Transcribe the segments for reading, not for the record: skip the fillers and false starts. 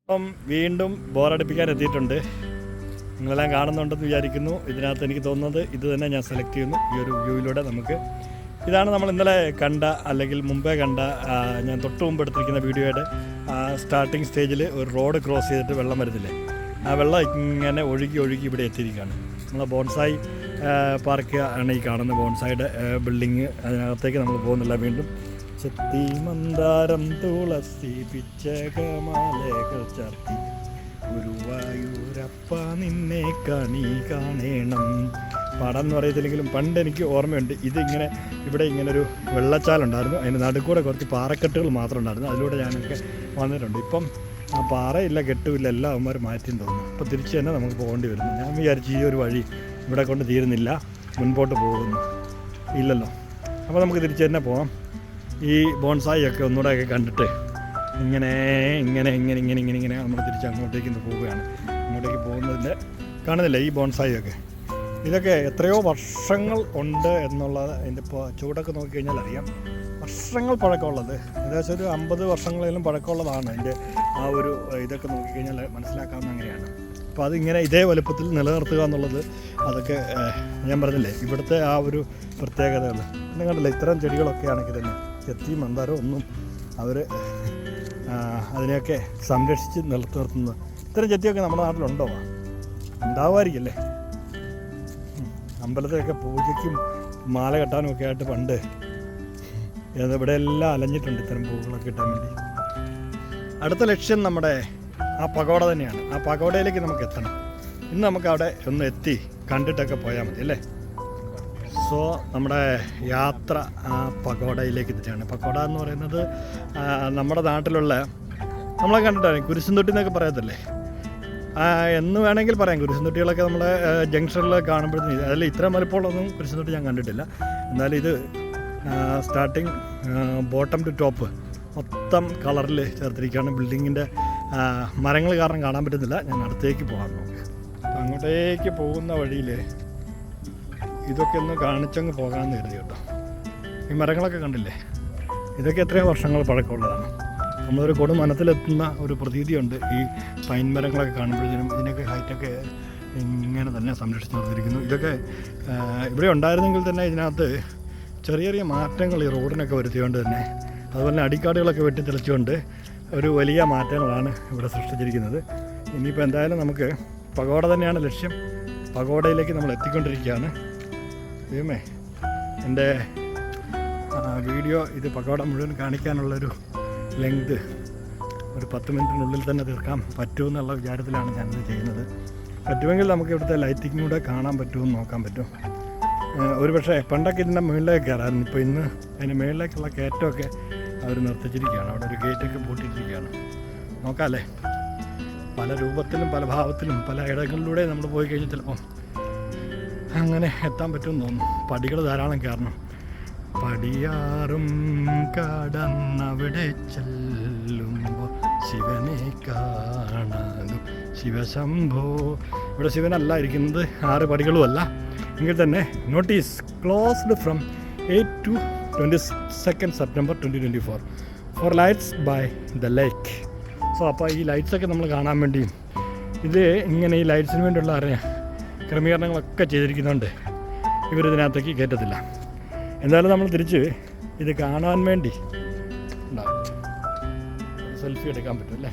അപ്പം വീണ്ടും ബോറടിപ്പിക്കാൻ എത്തിയിട്ടുണ്ട്. നിങ്ങളെല്ലാം കാണുന്നുണ്ടെന്ന് വിചാരിക്കുന്നു. ഇതിനകത്ത് എനിക്ക് തോന്നുന്നത് ഇത് തന്നെ ഞാൻ സെലക്ട് ചെയ്യുന്നു. ഈ ഒരു വ്യൂവിലൂടെ നമുക്ക് ഇതാണ് നമ്മൾ ഇന്നലെ കണ്ട അല്ലെങ്കിൽ മുമ്പേ കണ്ട ഞാൻ തൊട്ട് മുമ്പ് എടുത്തിരിക്കുന്ന വീഡിയോയുടെ സ്റ്റാർട്ടിങ് സ്റ്റേജിൽ ഒരു റോഡ് ക്രോസ് ചെയ്തിട്ട് വെള്ളം വരുന്നില്ലേ, ആ വെള്ളം ഇങ്ങനെ ഒഴുകി ഇവിടെ എത്തിയിരിക്കുകയാണ്. നമ്മൾ ബോൺസായി പാർക്ക് ആണ് ഈ കാണുന്ന ബോൺസായുടെ ബിൽഡിങ്. അതിനകത്തേക്ക് നമ്മൾ പോകുന്നില്ല. വീണ്ടും ചെത്തി മന്ദാരം തുളസി പിച്ചകമാലകൾ ചാർത്തി ഗുരുവായൂരപ്പ നിന്നെ കണി കാണണം. പാടാൻ എന്ന് പറയത്തില്ലെങ്കിലും പണ്ട് എനിക്ക് ഓർമ്മയുണ്ട്. ഇതിങ്ങനെ ഇവിടെ ഇങ്ങനൊരു വെള്ളച്ചാലുണ്ടായിരുന്നു. അതിൻ്റെ നടുക്കൂടെ കുറച്ച് പാറക്കെട്ടുകൾ മാത്രം ഉണ്ടായിരുന്നു. അതിലൂടെ ഞാനൊക്കെ വന്നിട്ടുണ്ട്. ഇപ്പം ആ പാറയില്ല, കെട്ടുമില്ല, എല്ലാം അവന്മാർ മാറ്റിയെന്ന് തോന്നുന്നു. അപ്പോൾ തിരിച്ച് തന്നെ നമുക്ക് പോകേണ്ടി വരുന്നു. ഞാൻ വിചാരിച്ചു ഈ ഒരു വഴി ഇവിടെ കൊണ്ട് തീരുന്നില്ല, മുൻപോട്ട് പോകുന്നു. ഇല്ലല്ലോ. അപ്പോൾ നമുക്ക് തിരിച്ച് തന്നെ പോകാം. ഈ ബോൺസായി ഒക്കെ ഒന്നുകൂടെയൊക്കെ കണ്ടിട്ട് ഇങ്ങനെ നമ്മൾ തിരിച്ച് അങ്ങോട്ടേക്ക് പോവുകയാണ്. അങ്ങോട്ടേക്ക് പോകുന്നതിൻ്റെ കാണുന്നില്ല ഈ ബോൺസായി ഒക്കെ. ഇതൊക്കെ എത്രയോ വർഷങ്ങൾ ഉണ്ട് എന്നുള്ളത് അതിൻ്റെ ഇപ്പോൾ ചൂടൊക്കെ നോക്കിക്കഴിഞ്ഞാൽ അറിയാം. വർഷങ്ങൾ പഴക്കമുള്ളത്, ഏകദേശം ഒരു 50 വർഷങ്ങളിലും പഴക്കമുള്ളതാണ്. അതിൻ്റെ ആ ഒരു ഇതൊക്കെ നോക്കിക്കഴിഞ്ഞാൽ മനസ്സിലാക്കാവുന്ന അങ്ങനെയാണ്. അപ്പോൾ അതിങ്ങനെ ഇതേ വലുപ്പത്തിൽ നിലനിർത്തുക എന്നുള്ളത് അതൊക്കെ ഞാൻ പറഞ്ഞില്ലേ ഇവിടുത്തെ ആ ഒരു പ്രത്യേകതകൾ. പിന്നെ കണ്ടില്ലേ ഇത്തരം ചെടികളൊക്കെ ആണെങ്കിൽ തന്നെ ചെത്തി മന്ദാരം ഒന്നും അവർ അതിനെയൊക്കെ സംരക്ഷിച്ച് നിർത്തുന്നത്. ഇത്തരം ചെത്തിയൊക്കെ നമ്മുടെ നാട്ടിലുണ്ടോ? ഉണ്ടാവുമായിരിക്കല്ലേ. അമ്പലത്തിലൊക്കെ പൂജയ്ക്കും മാല കെട്ടാനും ഒക്കെ ആയിട്ട് പണ്ട് ഇവിടെ എല്ലാം അലഞ്ഞിട്ടുണ്ട് ഇത്തരം പൂക്കളൊക്കെ കിട്ടാൻ വേണ്ടി. അടുത്ത ലക്ഷ്യം നമ്മുടെ ആ പഗോഡ തന്നെയാണ്. ആ പഗോഡയിലേക്ക് നമുക്ക് എത്തണം. ഇന്ന് നമുക്ക് അവിടെ ഒന്ന് എത്തി കണ്ടിട്ടൊക്കെ പോയാൽ മതി അല്ലേ. സോ നമ്മുടെ യാത്ര ആ പഗോഡയിലേക്ക് എത്തിച്ചാണ്. പഗോഡ എന്ന് പറയുന്നത് നമ്മുടെ നാട്ടിലുള്ള നമ്മളെ കണ്ടിട്ടാണ് കുരിശുംതൊട്ടി എന്നൊക്കെ പറയത്തില്ലേ, എന്ന് വേണമെങ്കിൽ പറയാം. കുരിശുംതൊട്ടികളൊക്കെ നമ്മളെ ജംഗ്ഷനിൽ കാണുമ്പോഴത്തേക്കും അതിൽ ഇത്ര വലുപ്പമുള്ളതൊന്നും കുരിശുംതൊട്ടി ഞാൻ കണ്ടിട്ടില്ല. എന്നാലും ഇത് സ്റ്റാർട്ടിങ് ബോട്ടം ടു ടോപ്പ് മൊത്തം കളറിൽ ചേർത്തിരിക്കുകയാണ്. ബിൽഡിങ്ങിൻ്റെ മരങ്ങൾ കാരണം കാണാൻ പറ്റുന്നില്ല. ഞാൻ അടുത്തേക്ക് പോകാൻ നോക്കി. അങ്ങോട്ടേക്ക് പോകുന്ന വഴിയിൽ ഇതൊക്കെ ഒന്ന് കാണിച്ചങ്ങ് പോകാമെന്ന് കരുതി കേട്ടോ. ഈ മരങ്ങളൊക്കെ കണ്ടില്ലേ, ഇതൊക്കെ എത്രയോ വർഷങ്ങൾ പഴക്കമുള്ളതാണ്. നമ്മളൊരു കൊടുമനത്തിലെത്തുന്ന ഒരു പ്രതീതിയുണ്ട് ഈ പൈൻ മരങ്ങളൊക്കെ കാണുമ്പോഴത്തേനും. ഇതിനൊക്കെ ഹൈറ്റൊക്കെ ഇങ്ങനെ തന്നെ സംരക്ഷിച്ച് നിർത്തിയിരിക്കുന്നു. ഇതൊക്കെ ഇവിടെ ഉണ്ടായിരുന്നെങ്കിൽ തന്നെ ഇതിനകത്ത് ചെറിയ ചെറിയ മാറ്റങ്ങൾ ഈ റോഡിനൊക്കെ വരുത്തിയോണ്ട് തന്നെ, അതുപോലെ തന്നെ അടിക്കാടുകളൊക്കെ വെട്ടിത്തെളിച്ചുകൊണ്ട് ഒരു വലിയ മാറ്റങ്ങളാണ് ഇവിടെ സൃഷ്ടിച്ചിരിക്കുന്നത്. ഇനിയിപ്പോൾ എന്തായാലും നമുക്ക് പഗോഡ തന്നെയാണ് ലക്ഷ്യം. പഗോഡയിലേക്ക് നമ്മൾ എത്തിക്കൊണ്ടിരിക്കുകയാണ്. ദൈവമേ, എൻ്റെ വീഡിയോ ഇത് പഗോഡ മുഴുവൻ കാണിക്കാനുള്ളൊരു ലെങ്ത് ഒരു 10 മിനിറ്റിനുള്ളിൽ തന്നെ തീർക്കാൻ പറ്റുമെന്നുള്ള വിചാരത്തിലാണ് ഞാനിത് ചെയ്യുന്നത്. പറ്റുമെങ്കിൽ നമുക്ക് ഇവിടുത്തെ ലൈറ്റിംഗ് കൂടെ കാണാൻ പറ്റുമെന്ന് നോക്കാൻ പറ്റും. ഒരു പക്ഷേ പണ്ടൊക്കെ ഇതിൻ്റെ മുകളിലേക്ക് കയറാമായിരുന്നു. ഇപ്പോൾ ഇന്ന് അതിൻ്റെ മുകളിലേക്കുള്ള കയറ്റമൊക്കെ അവർ നിർത്തിച്ചിരിക്കുകയാണ്. അവിടെ ഒരു ഗേറ്റൊക്കെ പൂട്ടിയിട്ടിരിക്കുകയാണ്. നോക്കാമല്ലേ, പല രൂപത്തിലും പല ഭാവത്തിലും പല ഇടങ്ങളിലൂടെ നമ്മൾ പോയി കഴിഞ്ഞാൽ ചിലപ്പം അങ്ങനെ എത്താൻ പറ്റുമെന്ന് തോന്നുന്നു. പടികൾ ധാരാളം കയറണം. പടിയാറും കടന്നവിടെ ചെല്ലുമ്പോൾ ശിവനെ കാണാനും ശിവശംഭോ. ഇവിടെ ശിവനല്ല ഇരിക്കുന്നത്, 6 പടികളുമല്ല. എങ്കിൽ തന്നെ notice closed from 8 to 22 September 2024 for lights by the lake. So അപ്പോൾ ഈ ലൈറ്റ്സൊക്കെ നമ്മൾ കാണാൻ വേണ്ടിയും ഇത് ഇങ്ങനെ ഈ ലൈറ്റ്സിന് വേണ്ടിയുള്ള ക്രമീകരണങ്ങളൊക്കെ ചെയ്തിരിക്കുന്നുണ്ട്. ഇവരിതിനകത്തേക്ക് കയറ്റത്തില്ല. എന്തായാലും നമ്മൾ തിരിച്ച് ഇത് കാണാൻ വേണ്ടി ഉണ്ടാവും. സെൽഫി എടുക്കാൻ പറ്റും അല്ലേ?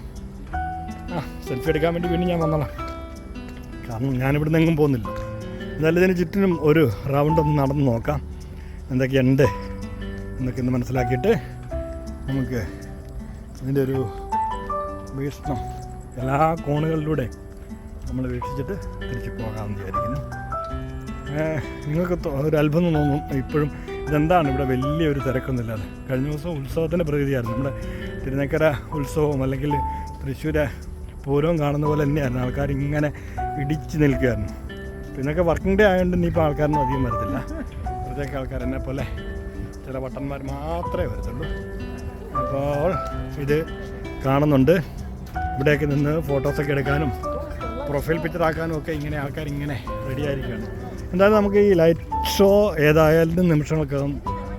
സെൽഫി എടുക്കാൻ വേണ്ടി വീണ്ടും ഞാൻ വന്നോളാം. കാരണം ഞാനിവിടുന്ന് എങ്ങും പോകുന്നില്ല. എന്തായാലും ഇതിന് ചുറ്റിനും ഒരു റൗണ്ട് ഒന്ന് നടന്ന് നോക്കാം എന്തൊക്കെയുണ്ട് എന്നൊക്കെ ഒന്ന് മനസ്സിലാക്കിയിട്ട് നമുക്ക് ഇതിൻ്റെ ഒരു വീക്ഷണം എല്ലാ കോണുകളിലൂടെ നമ്മൾ വീക്ഷിച്ചിട്ട് തിരിച്ച് പോകാമെന്ന് വിചാരിക്കുന്നു. നിങ്ങൾക്ക് ഒരു അത്ഭുതം തോന്നും ഇപ്പോഴും ഇതെന്താണ് ഇവിടെ വലിയൊരു തിരക്കൊന്നുമില്ലാതെ. കഴിഞ്ഞ ദിവസം ഉത്സവത്തിൻ്റെ പ്രകൃതിയായിരുന്നു. നമ്മുടെ തിരുനക്കര ഉത്സവവും അല്ലെങ്കിൽ തൃശ്ശൂർ പൂരവും കാണുന്ന പോലെ തന്നെയായിരുന്നു. ആൾക്കാർ ഇങ്ങനെ ഇടിച്ച് നിൽക്കുകയായിരുന്നു. പിന്നൊക്കെ വർക്കിംഗ് ഡേ ആയതുകൊണ്ട് ഇനിയിപ്പോൾ ആൾക്കാരൊന്നും അധികം വരത്തില്ല. ഇവിടത്തേക്ക് ആൾക്കാർ എന്നെ പോലെ ചില വട്ടന്മാർ മാത്രമേ വരത്തുള്ളൂ. അപ്പോൾ ഇത് കാണുന്നുണ്ട്. ഇവിടെയൊക്കെ നിന്ന് ഫോട്ടോസൊക്കെ എടുക്കാനും പ്രൊഫൈൽ പിക്ചർ ആക്കാനും ഒക്കെ ഇങ്ങനെ ആൾക്കാർ ഇങ്ങനെ റെഡി ആയിരിക്കുകയാണ്. എന്തായാലും നമുക്ക് ഈ ലൈറ്റ് ഷോ ഏതായാലും നിമിഷങ്ങൾക്കകം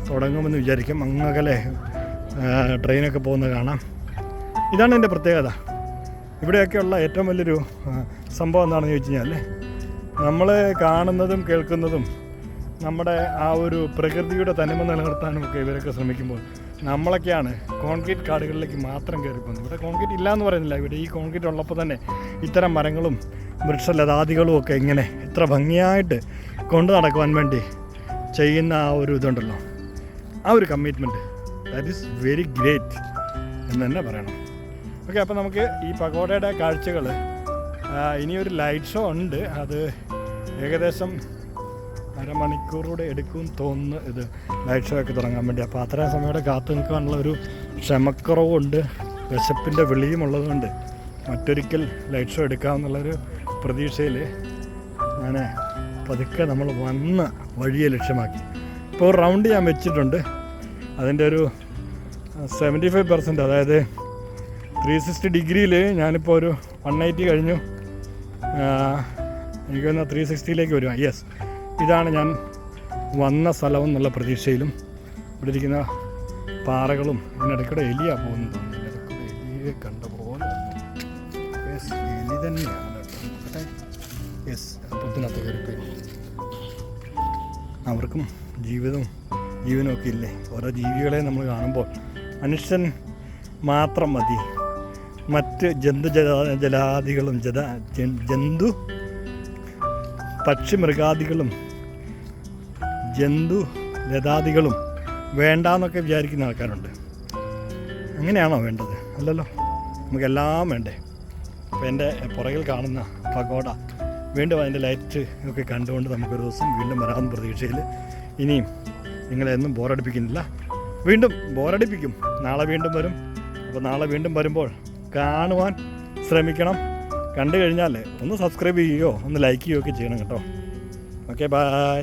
തുടങ്ങുമെന്ന് വിചാരിക്കും. അങ്ങകലെ ട്രെയിനൊക്കെ പോകുന്നത് കാണാം. ഇതാണ് എൻ്റെ പ്രത്യേകത. ഇവിടെയൊക്കെയുള്ള ഏറ്റവും വലിയൊരു സംഭവം എന്താണെന്ന് ചോദിച്ചു കഴിഞ്ഞാൽ നമ്മൾ കാണുന്നതും കേൾക്കുന്നതും നമ്മുടെ ആ ഒരു പ്രകൃതിയുടെ തനിമ നിലനിർത്താനും ഒക്കെ ഇവരൊക്കെ ശ്രമിക്കുമ്പോൾ നമ്മളൊക്കെയാണ് കോൺക്രീറ്റ് കാടുകളിലേക്ക് മാത്രം കയറിപ്പോകുന്നത്. ഇവിടെ കോൺക്രീറ്റ് ഇല്ല എന്ന് പറയുന്നില്ല, ഇവിടെ ഈ കോൺക്രീറ്റ് ഉള്ളപ്പോൾ തന്നെ ഇത്തരം മരങ്ങളും വൃക്ഷലതാദികളും ഒക്കെ ഇങ്ങനെ ഇത്ര ഭംഗിയായിട്ട് കൊണ്ടു നടക്കുവാൻ വേണ്ടി ചെയ്യുന്ന ആ ഒരു ഇതുണ്ടല്ലോ, ആ ഒരു commitment that is very great എന്ന് തന്നെ പറയണം. ഓക്കെ, അപ്പോൾ നമുക്ക് ഈ പഗോഡയുടെ കാഴ്ചകൾ ഇനിയൊരു ലൈറ്റ് ഷോ ഉണ്ട്. അത് ഏകദേശം അരമണിക്കൂറൂടെ എടുക്കുമെന്ന് തോന്നുന്നു ഇത് ലൈറ്റ് ഷോ ഒക്കെ തുടങ്ങാൻ വേണ്ടി. അപ്പോൾ അത്രയും സമയം കാത്തു നിൽക്കാനുള്ള ഒരു ക്ഷമക്കുറവുണ്ട്, വിശപ്പിൻ്റെ വിളിയുമുള്ളതുകൊണ്ട് മറ്റൊരിക്കൽ ലൈറ്റ് ഷോ എടുക്കാമെന്നുള്ളൊരു പ്രതീക്ഷയിൽ ഞാൻ പതുക്കെ നമ്മൾ വന്ന വഴിയെ ലക്ഷ്യമാക്കി. ഇപ്പോൾ ഒരു റൗണ്ട് ഞാൻ വെച്ചിട്ടുണ്ട്. അതിൻ്റെ ഒരു 75%, അതായത് 360 ഡിഗ്രിയിൽ ഞാനിപ്പോൾ ഒരു 180 കഴിഞ്ഞു. എനിക്കൊന്ന് 360ലേക്ക് വരുവാ. യെസ്, ഇതാണ് ഞാൻ വന്ന സ്ഥലം എന്നുള്ള പ്രതീക്ഷയിലും ഇവിടെ ഇരിക്കുന്ന പാറകളും ഇതിനിടയ്ക്കൂടെ എലിയാണ് പോകുന്നത്. ഇതിനിടയ്ക്കൂടെ എലിയെ കണ്ട പോലെ യെസ്, എലി തന്നെയാണ്. യെസ്, അപ്പത്തിനകത്ത് കയറിപ്പോയി. അവർക്കും ജീവനമൊക്കെ ഇല്ലേ? ഓരോ ജീവികളെ നമ്മൾ കാണുമ്പോൾ മനുഷ്യൻ മാത്രം മതി, മറ്റ് ജലാദികളും ജന്തു പക്ഷി മൃഗാദികളും ജന്തു ലതാദികളും വേണ്ടാന്നൊക്കെ വിചാരിക്കുന്ന ആൾക്കാരുണ്ട്. അങ്ങനെയാണോ വേണ്ടത്? അല്ലല്ലോ, നമുക്കെല്ലാം വേണ്ടേ. അപ്പോൾ എൻ്റെ പുറകിൽ കാണുന്ന പഗോഡ വീണ്ടും അതിൻ്റെ ലൈറ്റ് ഒക്കെ കണ്ടുകൊണ്ട് നമുക്കൊരു ദിവസം വീണ്ടും വരാമെന്ന പ്രതീക്ഷയിൽ ഇനിയും നിങ്ങളെയൊന്നും ബോറടിപ്പിക്കുന്നില്ല. വീണ്ടും ബോറടിപ്പിക്കും, നാളെ വീണ്ടും വരും. അപ്പോൾ നാളെ വീണ്ടും വരുമ്പോൾ കാണുവാൻ ശ്രമിക്കണം. കണ്ടു കഴിഞ്ഞാൽ ഒന്ന് സബ്സ്ക്രൈബ് ചെയ്യുകയോ ഒന്ന് ലൈക്ക് ചെയ്യുകയോ ഒക്കെ ചെയ്യണം കേട്ടോ. Okay, by.